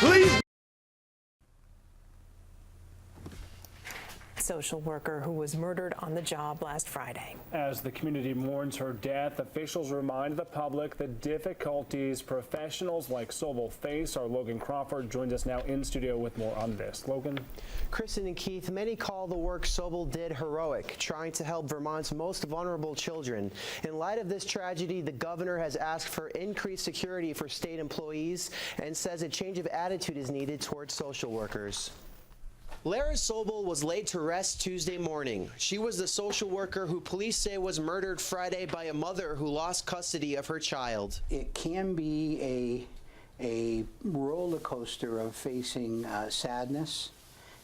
Please. Social worker who was murdered on the job last Friday. As the community mourns her death, officials remind the public the difficulties professionals like Sobel face. Our Logan Crawford joins us now in studio with more on this. Logan? Kristen and Keith, many call the work Sobel did heroic, trying to help Vermont's most vulnerable children. In light of this tragedy, the governor has asked for increased security for state employees and says a change of attitude is needed towards social workers. Lara Sobel was laid to rest Tuesday morning. She was the social worker who police say was murdered Friday by a mother who lost custody of her child. It can be a roller coaster of facing sadness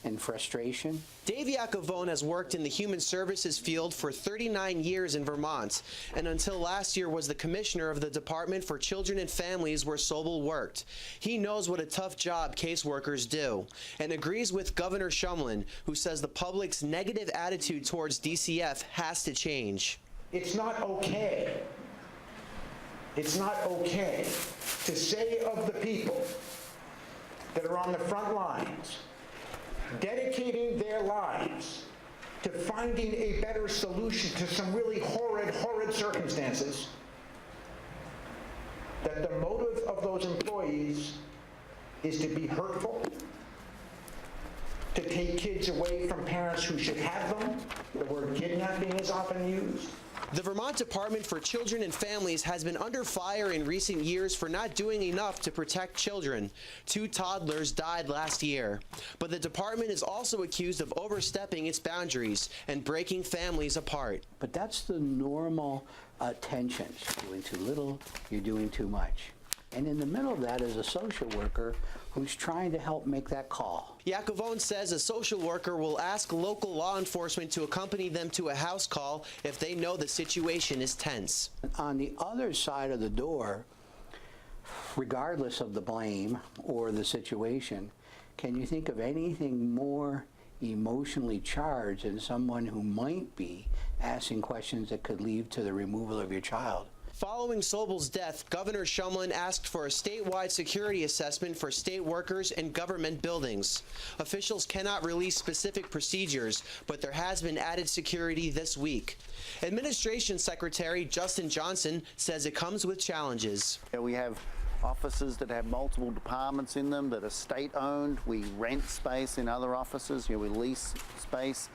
and frustration. Dave Iacovone has worked in the human services field for 39 years in Vermont, and until last year was the commissioner of the Department for Children and Families where Sobel worked. He knows what a tough job caseworkers do, and agrees with Governor Shumlin, who says the public's negative attitude towards DCF has to change. It's not okay. It's not okay to say of the people that are on the front lines, dedicating their lives to finding a better solution to some really horrid circumstances, that the motive of those employees is to be hurtful, to take kids away from parents who should have them. The word kidnapping is often used. The Vermont Department for Children and Families has been under fire in recent years for not doing enough to protect children. 2 toddlers died last year. But the department is also accused of overstepping its boundaries and breaking families apart. But that's the normal tension. You're doing too little, you're doing too much. And in the middle of that is a social worker who's trying to help make that call. Iacovone says a social worker will ask local law enforcement to accompany them to a house call if they know the situation is tense. On the other side of the door, regardless of the blame or the situation, can you think of anything more emotionally charged than someone who might be asking questions that could lead to the removal of your child? Following Sobel's death, Governor Shumlin asked for a statewide security assessment for state workers and government buildings. Officials cannot release specific procedures, but there has been added security this week. Administration Secretary Justin Johnson says it comes with challenges. We have offices that have multiple departments in them that are state-owned. We rent space in other offices. We lease space.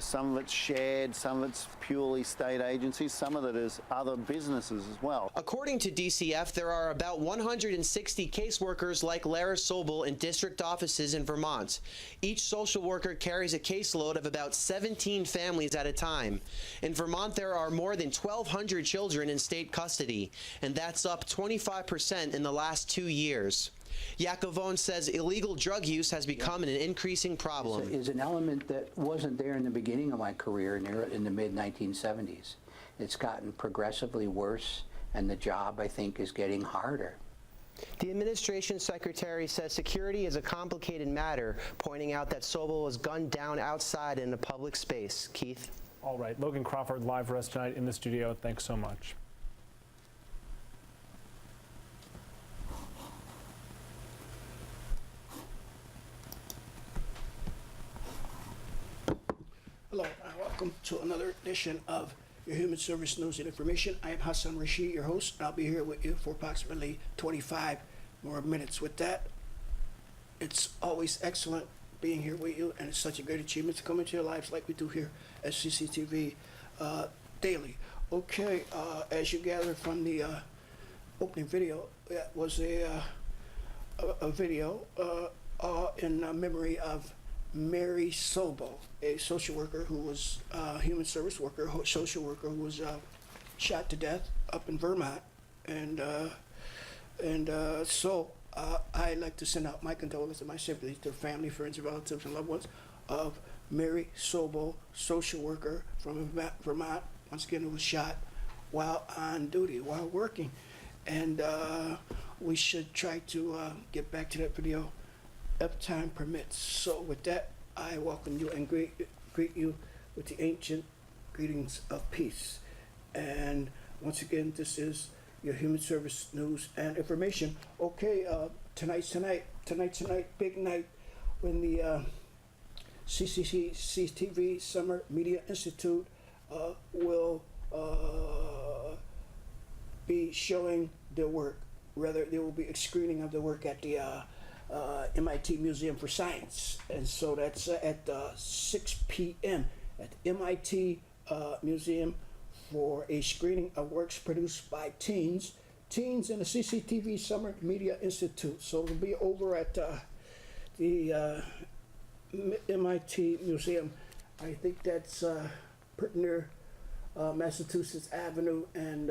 Some of it's shared, some of it's purely state agencies, some of it is other businesses as well. According to DCF, there are about 160 caseworkers like Lara Sobel in district offices in Vermont. Each social worker carries a caseload of about 17 families at a time. In Vermont, there are more than 1,200 children in state custody, and that's up 25% in the last 2 years. Iacovone says illegal drug use has become an increasing problem. Is an element that wasn't there in the beginning of my career in the mid-1970s. It's gotten progressively worse, and the job, I think, is getting harder. The administration secretary says security is a complicated matter, pointing out that Sobel was gunned down outside in a public space. Keith? All right, Logan Crawford live for us tonight in the studio. Thanks so much. Hello, welcome to another edition of your Human Service News and Information. I am Hassan Rashid, your host, and I'll be here with you for approximately 25 more minutes. With that, it's always excellent being here with you, and it's such a great achievement to come into your lives like we do here at Cctv daily. Okay, as you gather from the opening video, that was a video in memory of Mary Sobel, a social worker who was human service worker, social worker who was shot to death up in Vermont, and so I'd like to send out my condolences and my sympathy to family, friends, relatives, and loved ones of Mary Sobel, social worker from Vermont. Once again, who was shot while on duty, while working, and we should try to get back to that video if time permits. So with that, I welcome you and greet you with the ancient greetings of peace. And once again, this is your human service news and information. Okay, tonight's big night when the Cctv Summer Media Institute will be showing their work. Rather, there will be a screening of the work at the MIT Museum for Science. And so that's at 6 p.m. at MIT Museum for a screening of works produced by teens in the Cctv Summer Media Institute. So it'll be over at the MIT Museum. I think that's pretty near Massachusetts Avenue and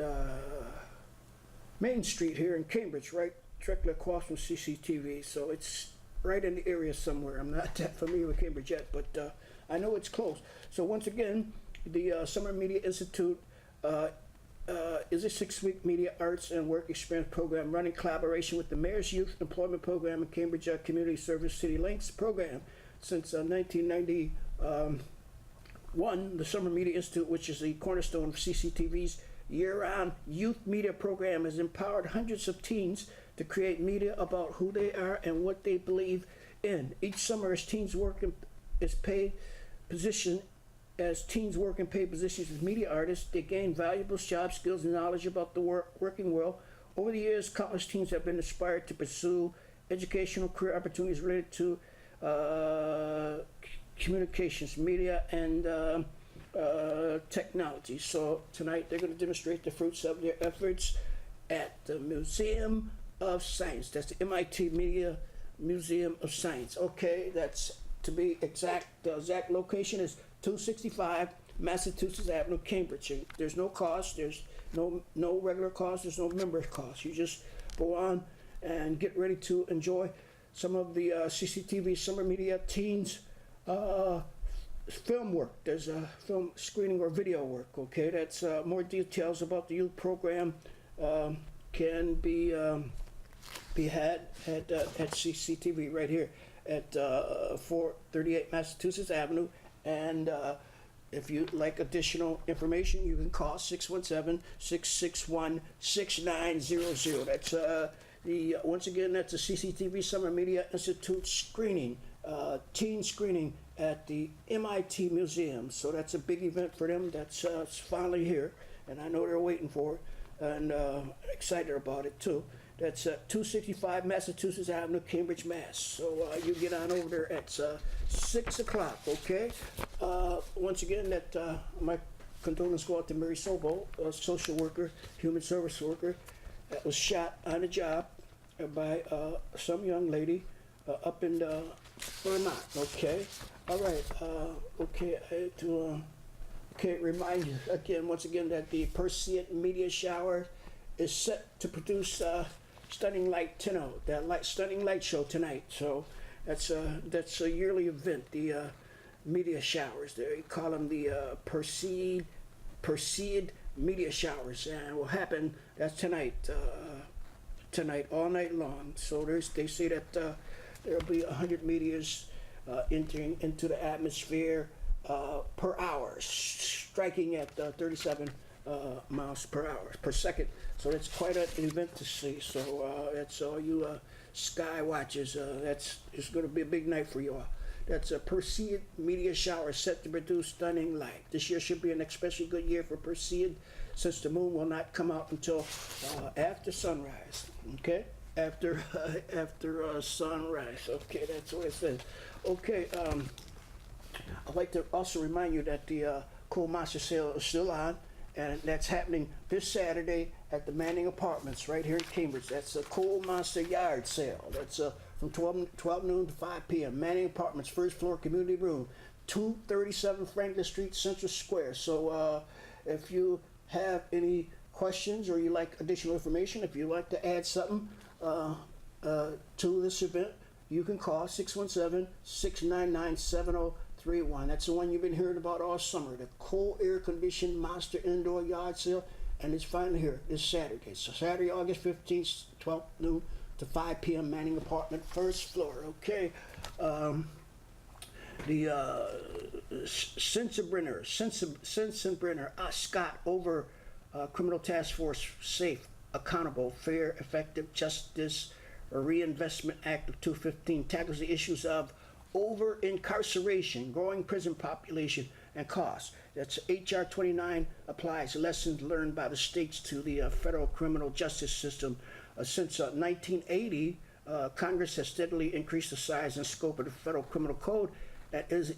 Main Street here in Cambridge, right directly across from CCTV. So it's right in the area somewhere. I'm not that familiar with Cambridge yet, but I know it's close. So once again, the Summer Media Institute is a 6-week media arts and work experience program running collaboration with the Mayor's Youth Employment Program and Cambridge Community Service City Links program. Since 1991, the Summer Media Institute, which is the cornerstone of CCTV's year-round youth media program, has empowered hundreds of teens to create media about who they are and what they believe in. Each summer, as teens work in paid positions as media artists, they gain valuable job skills and knowledge about the working world. Over the years, countless teens have been inspired to pursue educational career opportunities related to communications, media, and technology. So tonight they're going to demonstrate the fruits of their efforts at the Museum of Science. That's the MIT Media Museum of Science. Okay, that's to be exact. The exact location is 265 Massachusetts Avenue, Cambridge. And there's no cost. There's no regular cost. There's no member cost. You just go on and get ready to enjoy some of the CCTV Summer Media Teens film work. There's a film screening or video work. Okay, that's more details about the youth program can be had at CCTV right here at 438 Massachusetts Avenue. And if you'd like additional information, you can call 617-661-6900. That's once again, that's the CCTV Summer Media Institute screening, teen screening at the MIT Museum. So that's a big event for them. That's it's finally here, and I know they're waiting for it, and excited about it too. That's 265 Massachusetts Avenue, Cambridge, Mass. So you get on over there at 6 o'clock, okay? Once again, that my condolences go out to Mary Sobel, a social worker, human service worker, that was shot on the job by some young lady up in Vermont, okay? All right, okay, remind you again, once again, that the Perseid Media Shower is set to produce Stunning Light 10, that Stunning Light show tonight. So that's a yearly event, the media showers. They call them the Perseid Media Showers, and it will happen, that's tonight, all night long. So they say that there'll be 100 meteors entering into the atmosphere per hour, striking at 37 miles per second. So that's quite an event to see. So that's all you sky watchers. It's going to be a big night for you all. That's a Perseid Media Shower set to produce stunning light. This year should be an especially good year for Perseid, since the moon will not come out until after sunrise. Okay, after sunrise. Okay, that's what it says. Okay, I'd like to also remind you that the Cool Monster sale is still on, and that's happening this Saturday at the Manning Apartments right here in Cambridge. That's a Cool Monster yard sale. That's from 12 noon to 5 p.m. Manning Apartments, first floor community room, 237 Franklin Street, Central Square. So if you have any questions or you like additional information, if you'd like to add something to this event, you can call 617-699-7031. That's the one you've been hearing about all summer, the cool air-conditioned Monster Indoor Yard Sale, and it's finally here this Saturday. So Saturday, August 15th, 12 noon to 5 p.m. Manning Apartment, first floor. Okay. The Sensenbrenner, Scott over Criminal Task Force SAFE Accountable, Fair, Effective Justice Reinvestment Act of 2015 tackles the issues of over-incarceration, growing prison population, and costs. That's H.R. 29 applies lessons learned by the states to the federal criminal justice system. Since 1980, Congress has steadily increased the size and scope of the federal criminal code. That is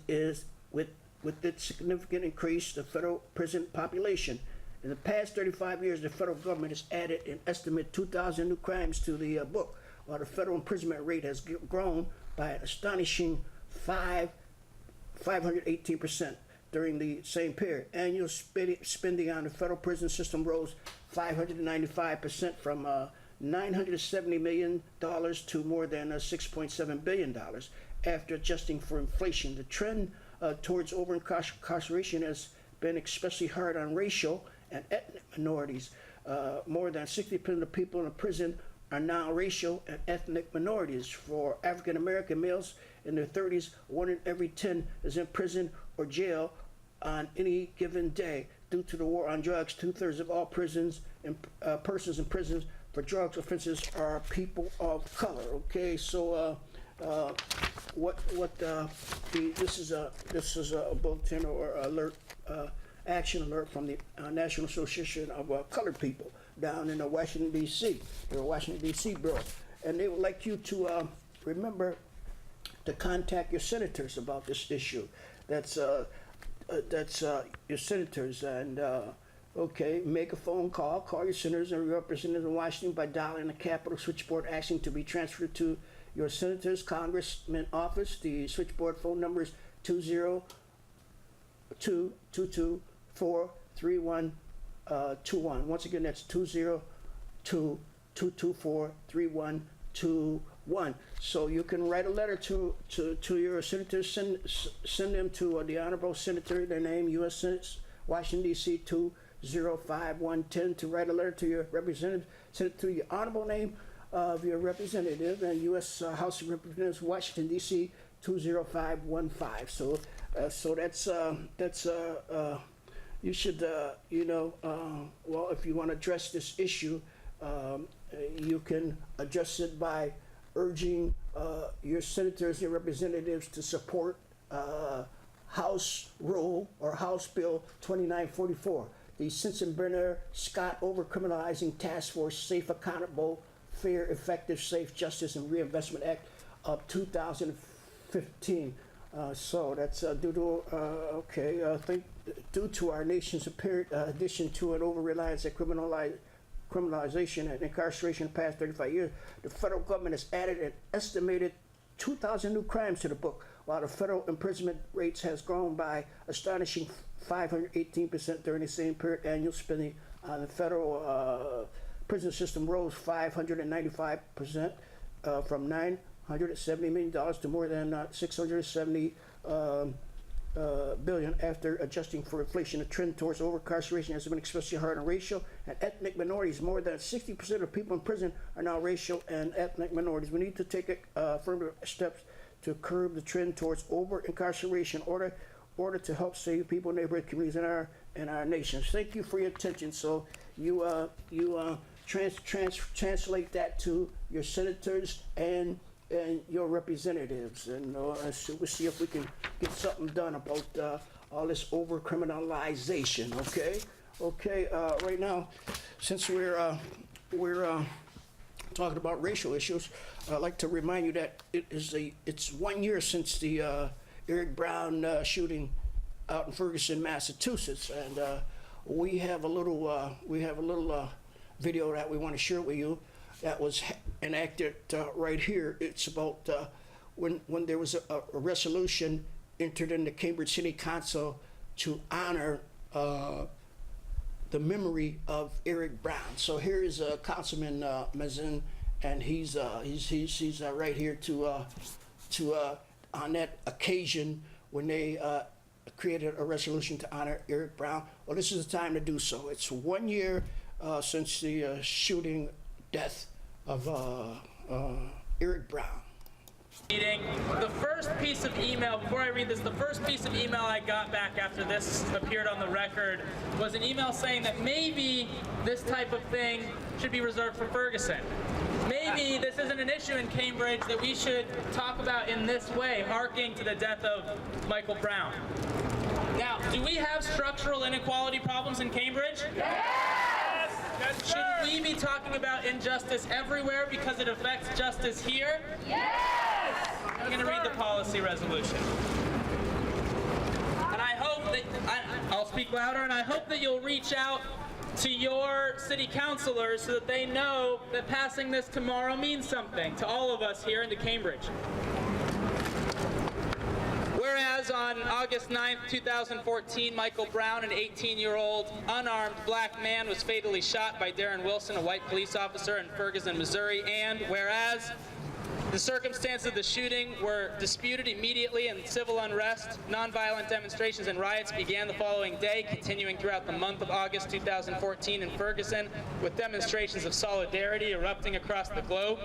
with its significant increase the federal prison population. In the past 35 years, the federal government has added an estimated 2,000 new crimes to the book, while the federal imprisonment rate has grown by an astonishing 518% during the same period. Annual spending on the federal prison system rose 595% from $970 million to more than $6.7 billion. After adjusting for inflation, the trend towards over-incarceration has been especially hard on racial and ethnic minorities. More than 60% of the people in the prison are now racial and ethnic minorities. For African American males in their 30s, 1 in every 10 is in prison or jail on any given day. Due to the war on drugs, 2/3 of all prisons and persons in prisons for drugs offenses are people of color. Okay, so this is a bulletin or alert, action alert from the National Association of Colored People down in Washington D.C. Their Washington D.C. bureau, and they would like you to remember to contact your senators about this issue. That's your senators, and okay, make a phone call, call your senators and representatives in Washington by dialing the Capitol switchboard, asking to be transferred to your senator's congressman office. The switchboard phone number is 202-224-3121. Once again, that's 202-224-3121. So you can write a letter to your senators, send them to the Honorable Senator, their name, U.S. Senate, Washington, D.C. 205110, to write a letter to your representative, send it to your honorable name of your representative, and U.S. House of Representatives, Washington, D.C. 20515. So that's you should, well, if you want to address this issue, you can address it by urging your senators and your representatives to support House Rule or House Bill 2944, the Sensenbrenner-Scott Over-Criminalizing Task Force Safe, Accountable, Fair, Effective, Safe, Justice, and Reinvestment Act of 2015. So that's due to our nation's apparent addition to an over-reliance at criminalization and incarceration in the past 35 years, the federal government has added an estimated 2,000 new crimes to the book, while the federal imprisonment rates has grown by astonishing 518% during the same period. Annual spending on the federal prison system rose 595% from $970 million to more than $670 billion after adjusting for inflation. The trend towards over-incarceration has been especially hard on racial and ethnic minorities. More than 60% of people in prison are now racial and ethnic minorities. We need to take further steps to curb the trend towards over-incarceration in order to help save people, neighborhood communities in our nation. Thank you for your attention. So you translate that to your senators and your representatives, and we'll see if we can get something done about all this over-criminalization. Okay. Right now, since we're talking about racial issues, I'd like to remind you that it's 1 year since the Eric Brown shooting out in Ferguson, Massachusetts, and we have a little video that we want to share with you that was enacted right here. It's about when there was a resolution entered in the Cambridge City Council to honor the memory of Eric Brown. So here is Councilman Mazin, and he's right here to on that occasion when they created a resolution to honor Eric Brown. Well, this is the time to do so. It's 1 year since the shooting death of Eric Brown. meeting. The first piece of email, before I read this, the first piece of email I got back after this appeared on the record was an email saying that maybe this type of thing should be reserved for Ferguson. Maybe this isn't an issue in Cambridge that we should talk about in this way, harking to the death of Michael Brown. Now, do we have structural inequality problems in Cambridge? Yes! Should we be talking about injustice everywhere because it affects justice here? Yes! I'm going to read the policy resolution. And I hope that, I'll speak louder, and I hope that you'll reach out to your city councilors so that they know that passing this tomorrow means something to all of us here in Cambridge. Whereas on August 9th, 2014, Michael Brown, an 18-year-old unarmed black man, was fatally shot by Darren Wilson, a white police officer in Ferguson, Missouri. And whereas the circumstances of the shooting were disputed immediately and civil unrest, nonviolent demonstrations and riots began the following day, continuing throughout the month of August 2014 in Ferguson, with demonstrations of solidarity erupting across the globe.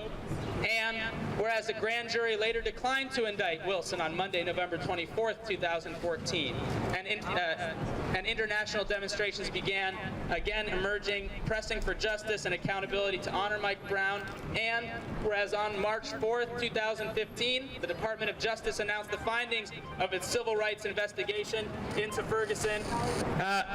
And whereas the grand jury later declined to indict Wilson on Monday, November 24th, 2014, and international demonstrations began again emerging, pressing for justice and accountability to honor Mike Brown. And whereas on March 4th, 2015, the Department of Justice announced the findings of its civil rights investigation into Ferguson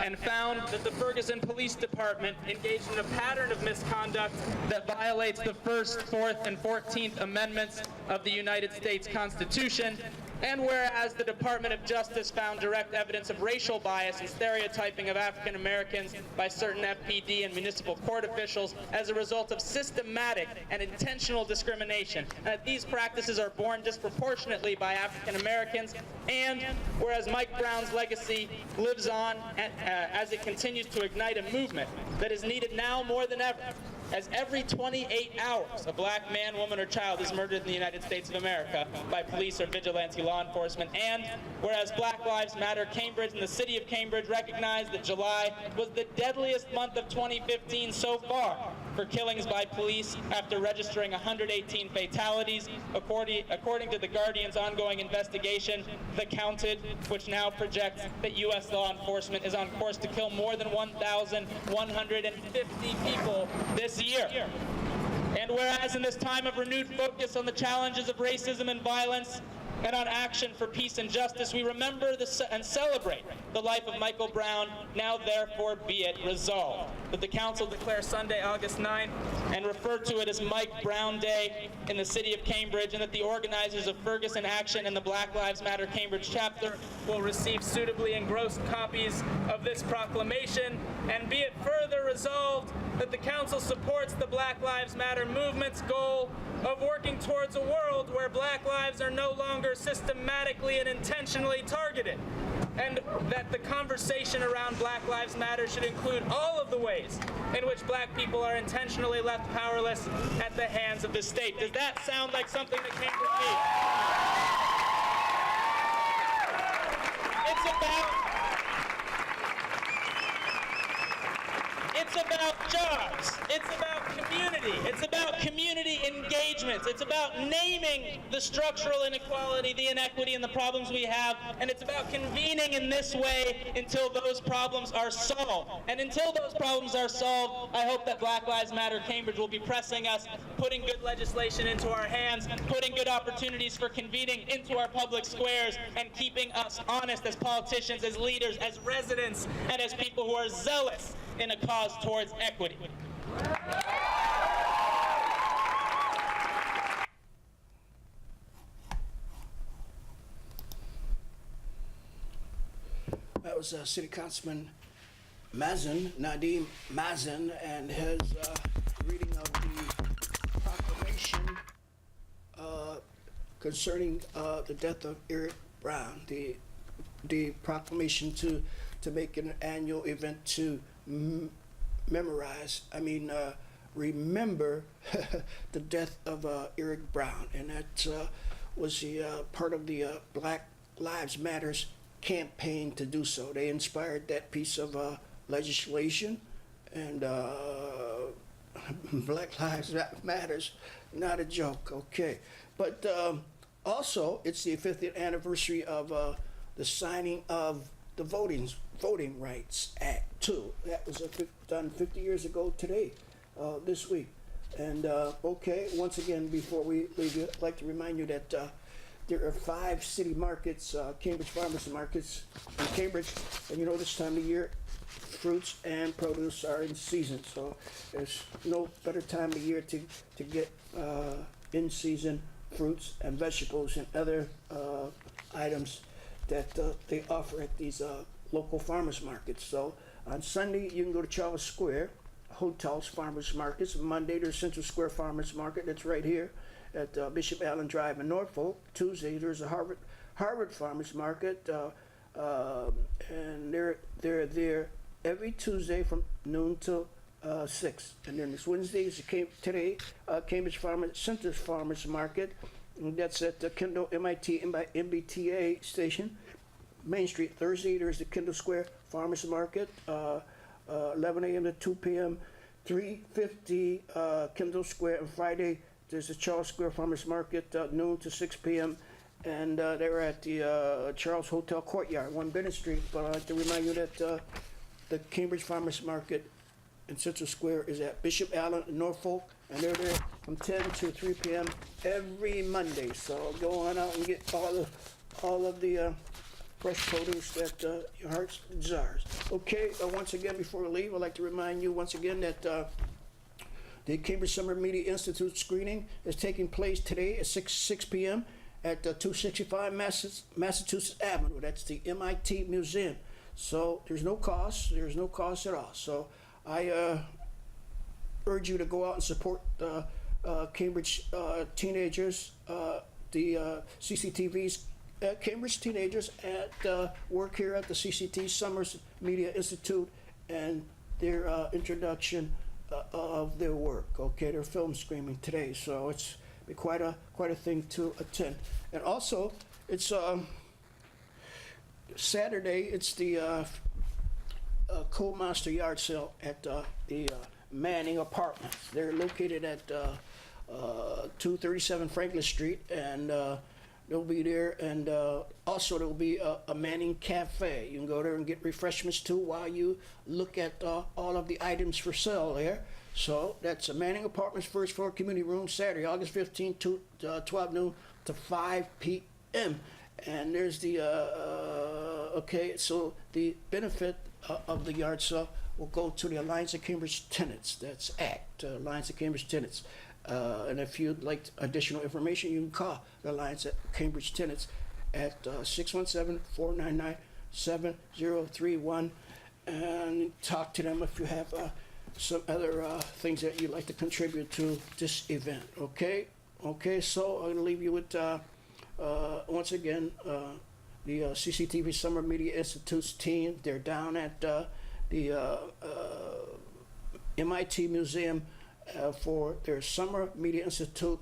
and found that the Ferguson Police Department engaged in a pattern of misconduct that violates the First, Fourth, and 14th Amendments of the United States Constitution. And whereas the Department of Justice found direct evidence of racial bias and stereotyping of African Americans by certain FPD and municipal court officials as a result of systematic and intentional discrimination, and that these practices are borne disproportionately by African Americans. And whereas Mike Brown's legacy lives on as it continues to ignite a movement that is needed now more than ever, as every 28 hours a black man, woman, or child is murdered in the United States of America by police or vigilante law enforcement. And whereas Black Lives Matter Cambridge and the city of Cambridge recognized that July was the deadliest month of 2015 so far for killings by police after registering 118 fatalities, according to the Guardian's ongoing investigation, The Counted, which now projects that U.S. law enforcement is on course to kill more than 1,150 people this year. And whereas in this time of renewed focus on the challenges of racism and violence and on action for peace and justice, we remember and celebrate the life of Michael Brown. Now therefore be it resolved that the council declare Sunday, August 9th, and refer to it as Mike Brown Day in the city of Cambridge, and that the organizers of Ferguson Action and the Black Lives Matter Cambridge chapter will receive suitably engrossed copies of this proclamation. And be it further resolved that the council supports the Black Lives Matter movement's goal of working towards a world where black lives are no longer systematically and intentionally targeted, and that the conversation around Black Lives Matter should include all of the ways in which black people are intentionally left powerless at the hands of the state. Does that sound like something that Cambridge needs? It's about jobs. It's about community. It's about community engagements. It's about naming the structural inequality, the inequity, and the problems we have. And it's about convening in this way until those problems are solved. And until those problems are solved, I hope that Black Lives Matter Cambridge will be pressing us, putting good legislation into our hands, putting good opportunities for convening into our public squares, and keeping us honest as politicians, as leaders, as residents, and as people who are zealous in a cause towards equity. That was City Councilman Nadim Mazen, and his reading of the proclamation concerning the death of Eric Brown, the proclamation to make an annual event to remember the death of Eric Brown, and that was the part of the Black Lives Matters campaign to do so. They inspired that piece of legislation, and Black Lives Matters, not a joke, okay. But Also, it's the 50th anniversary of the signing of the Voting Rights Act, too. That was done 50 years ago today, this week. And, okay, once again, before we leave you, I'd like to remind you that there are 5 city markets, Cambridge farmers markets in Cambridge, and you know this time of year, fruits and produce are in season, so there's no better time of year to get in-season fruits and vegetables and other items that they offer at these local farmers markets. So on Sunday, you can go to Charles Square, Hotels Farmers Markets. Monday, there's Central Square Farmers Market, that's right here at Bishop Allen Drive in Norfolk. Tuesday, there's a Harvard Farmers Market, and they're there every Tuesday from noon till 6. And then this Wednesday is today, Cambridge Center's Farmers Market. And that's at the Kendall MIT MBTA station, Main Street. Thursday, there's the Kendall Square Farmers Market, 11 a.m. to 2 p.m., 350 Kendall Square. And Friday, there's the Charles Square Farmers Market, noon to 6 p.m. And they're at the Charles Hotel Courtyard, 1 Bennett Street. But I'd like to remind you that the Cambridge Farmers Market in Central Square is at Bishop Allen in Norfolk, and they're there from 10 to 3 p.m. every Monday. So go on out and get all of the fresh produce that your heart desires. Okay, once again, before we leave, I'd like to remind you once again that the Cambridge Summer Media Institute screening is taking place today at 6 p.m. at 265 Massachusetts Avenue. That's the MIT Museum. So there's no cost. There's no cost at all. So I urge you to go out and support Cambridge teenagers, the CCTV's Cambridge teenagers at work here at the CCT Summers Media Institute, and their introduction of their work. Okay, their film screening today, so it's quite a thing to attend. And also, it's Saturday. It's the Coal Monster Yard Sale at the Manning Apartments. They're located at 237 Franklin Street, and they'll be there. And also there'll be a Manning Cafe. You can go there and get refreshments too while you look at all of the items for sale there. So that's a Manning Apartments first floor community room, Saturday, August 15th, 12 noon to 5 p.m. And there's the okay. So the benefit of the yard sale will go to the Alliance of Cambridge Tenants. That's ACT, Alliance of Cambridge Tenants. And if you'd like additional information, you can call the Alliance of Cambridge Tenants at 617-499-7031 and talk to them if you have some other things that you'd like to contribute to this event. Okay? Okay, so I'm going to leave you with, once again, the CCTV Summer Media Institute's team. They're down at the MIT Museum for their Summer Media Institute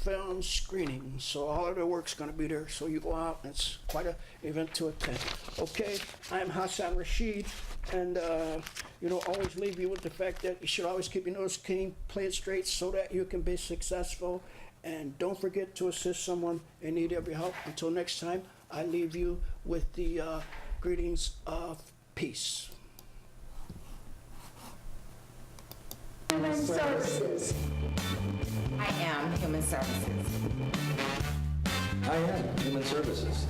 film screening. So all of their work's going to be there. So you go out, and it's quite an event to attend. Okay, I'm Hassan Rashid, and always leave you with the fact that you should always keep your nose clean, play it straight, so that you can be successful. And don't forget to assist someone in need of your help. Until next time, I leave you with the greetings of peace. Human Services. I am Human Services. I am Human Services.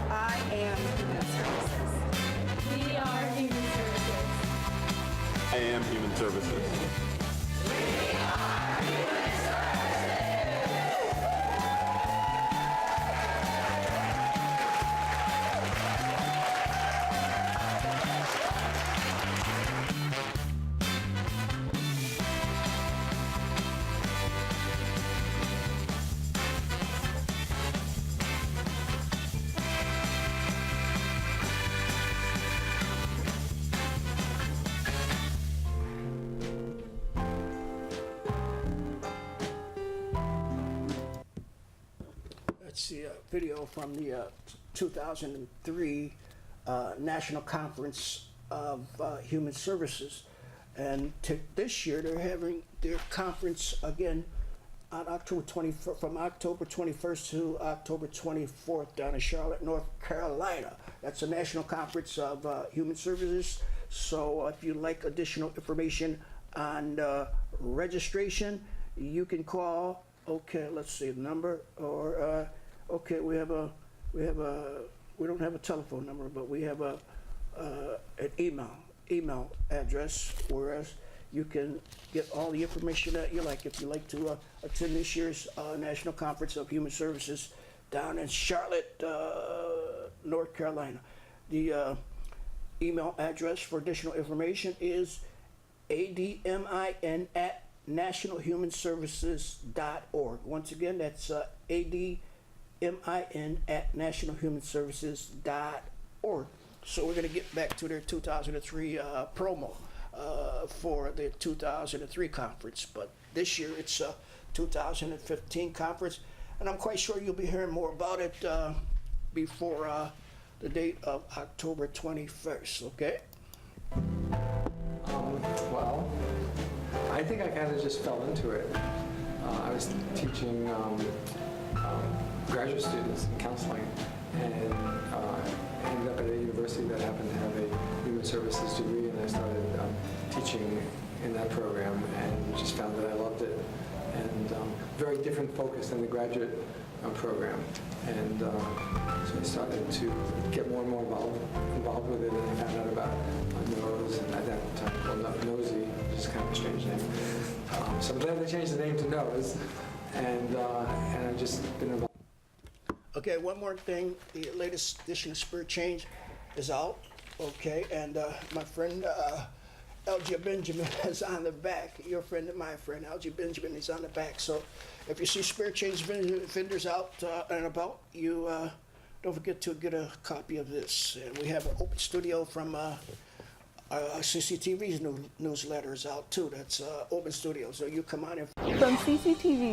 I am Human Services. We are Human Services. I am Human Services. Let's see a video from the 2003 National Conference of Human Services. And this year they're having their conference again on October 21st, from October 21st to October 24th down in Charlotte, North Carolina. That's a national conference of human services. So if you'd like additional information on registration, you can call. Okay, let's see the number. Or okay, we don't have a telephone number, but we have an email address, whereas you can get all the information that you like if you like to attend this year's National Conference of Human Services down in Charlotte, North Carolina. The email address for additional information is admin@nationalhumanservices.org. Once again, that's admin@nationalhumanservices.org. So we're going to get back to their 2003 promo for the 2003 conference, but this year it's a 2015 conference, and I'm quite sure you'll be hearing more about it before the date of October 21st, okay? Well, I think I kind of just fell into it. I was teaching graduate students in counseling, and ended up at a university that happened to have a human services degree, and I started teaching in that program, and just found that I loved it. And very different focus than the graduate program. And so I started to get more and more involved with it, and I found out about Nose, and at that time called Nosy, which is kind of a strange name. So I'm glad they changed the name to Nose, and I've just been involved. Okay, one more thing. The latest edition of Spirit Change is out, okay? And my friend L.J. Benjamin is on the back. Your friend and my friend, L.J. Benjamin, is on the back. So if you see Spirit Change vendors out and about, you don't forget to get a copy of this. And we have an open studio from CCTV's newsletters out, too. That's open studio. So you come on in. From CCTV.